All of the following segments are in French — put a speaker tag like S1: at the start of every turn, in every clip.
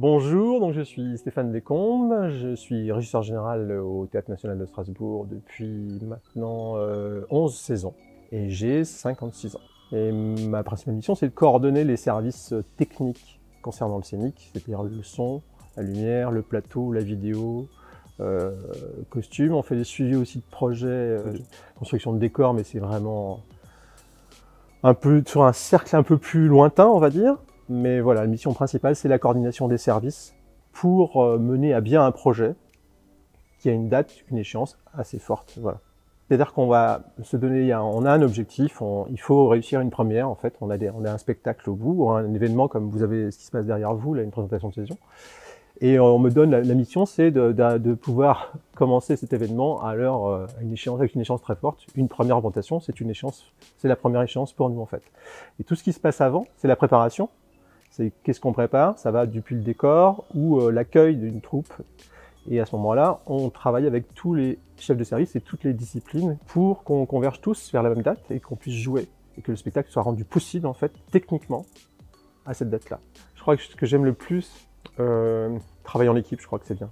S1: Bonjour, donc je suis Stéphane Descombes, je suis régisseur général au Théâtre National de Strasbourg depuis maintenant 11 saisons et j'ai 56 ans. Et ma principale mission, c'est de coordonner les services techniques concernant le scénique, c'est-à-dire le son, la lumière, le plateau, la vidéo, costume. On fait des suivis aussi de projets, construction de décors, mais c'est vraiment un peu sur un cercle un peu plus lointain, on va dire. Mais voilà, la mission principale, c'est la coordination des services pour mener à bien un projet qui a une date, une échéance assez forte. Voilà. C'est-à-dire qu'on va se donner, on a un objectif, il faut réussir une première. En fait, on a un spectacle au bout, un événement comme vous avez ce qui se passe derrière vous, là, une présentation de saison. Et on me donne la mission, c'est de pouvoir commencer cet événement à l'heure, avec une échéance très forte. Une première représentation, c'est la première échéance pour nous en fait. Et tout ce qui se passe avant, c'est la préparation. C'est qu'est-ce qu'on prépare, ça va depuis le décor ou l'accueil d'une troupe. Et à ce moment-là, on travaille avec tous les chefs de service et toutes les disciplines pour qu'on converge tous vers la même date et qu'on puisse jouer et que le spectacle soit rendu possible en fait techniquement à cette date-là. Je crois que ce que j'aime le plus, travailler en équipe, je crois que c'est bien.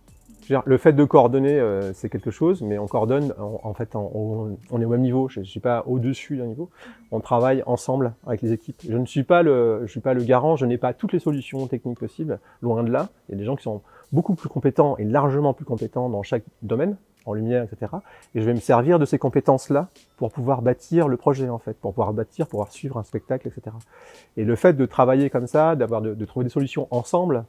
S1: Le fait de coordonner, c'est quelque chose, mais on coordonne, en fait, on est au même niveau. Je ne suis pas au-dessus d'un niveau. On travaille ensemble avec les équipes. Je ne suis pas le garant, je n'ai pas toutes les solutions techniques possibles, loin de là. Il y a des gens qui sont beaucoup plus compétents et largement plus compétents dans chaque domaine, en lumière, etc. Et je vais me servir de ces compétences-là pour pouvoir bâtir le projet, en fait, pour pouvoir suivre un spectacle, etc. Et le fait de travailler comme ça, de trouver des solutions ensemble,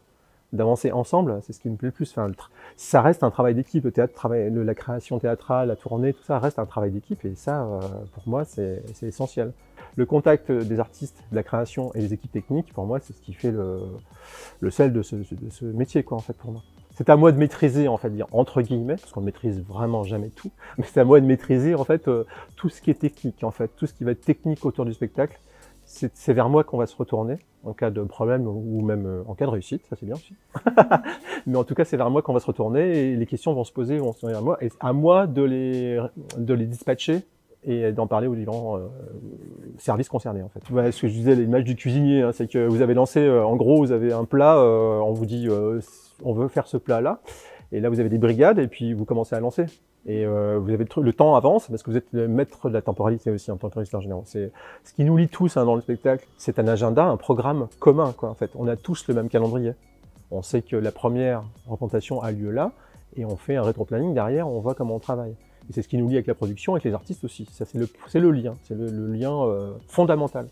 S1: d'avancer ensemble, c'est ce qui me plaît le plus. Enfin, ça reste un travail d'équipe, le théâtre, la création théâtrale, la tournée, tout ça reste un travail d'équipe et ça, pour moi, c'est essentiel. Le contact des artistes, de la création et des équipes techniques, pour moi, c'est ce qui fait le sel de ce métier, quoi, en fait, pour moi. C'est à moi de maîtriser, en fait, dire entre guillemets, parce qu'on ne maîtrise vraiment jamais tout, mais c'est à moi de maîtriser, en fait, tout ce qui est technique, en fait, tout ce qui va être technique autour du spectacle. C'est vers moi qu'on va se retourner en cas de problème ou même en cas de réussite, ça c'est bien aussi. Mais en tout cas, c'est vers moi qu'on va se retourner et les questions vont se poser, vont se tourner vers moi. Et à moi de les dispatcher et d'en parler aux différents services concernés en fait. Ouais, ce que je disais, l'image du cuisinier, hein, c'est que vous avez lancé, en gros, vous avez un plat, on vous dit on veut faire ce plat-là, et là vous avez des brigades et puis vous commencez à lancer. Et vous avez le temps avance parce que vous êtes le maître de la temporalité aussi en tant que régisseur général. C'est ce qui nous lie tous dans le spectacle. C'est un agenda, un programme commun quoi. En fait, on a tous le même calendrier. On sait que la première représentation a lieu là et on fait un rétro-planning derrière. On voit comment on travaille. Et c'est ce qui nous lie avec la production, avec les artistes aussi. Ça c'est le lien, c'est le lien fondamental.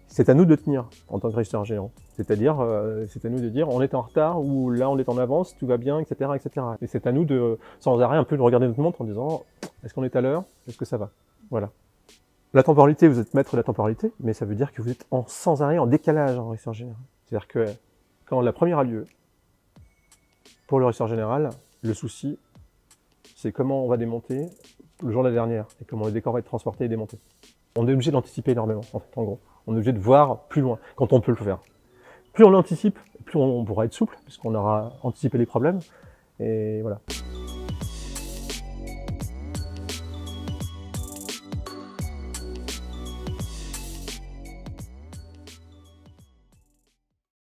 S1: C'est à nous de tenir en tant que régisseur géant. C'est-à-dire, c'est à nous de dire on est en retard ou là on est en avance, tout va bien, etc., etc. Et c'est à nous de, sans arrêt, un peu de regarder notre montre en disant est-ce qu'on est à l'heure, est-ce que ça va. Voilà. La temporalité, vous êtes maître de la temporalité, mais ça veut dire que vous êtes sans arrêt en décalage en régisseur général. C'est-à-dire que quand la première a lieu, pour le régisseur général, le souci, c'est comment on va démonter le jour de la dernière et comment le décor va être transporté et démonté. On est obligé d'anticiper énormément, en gros. On est obligé de voir plus loin, quand on peut le faire. Plus on l'anticipe, plus on pourra être souple, puisqu'on aura anticipé les problèmes. Et voilà.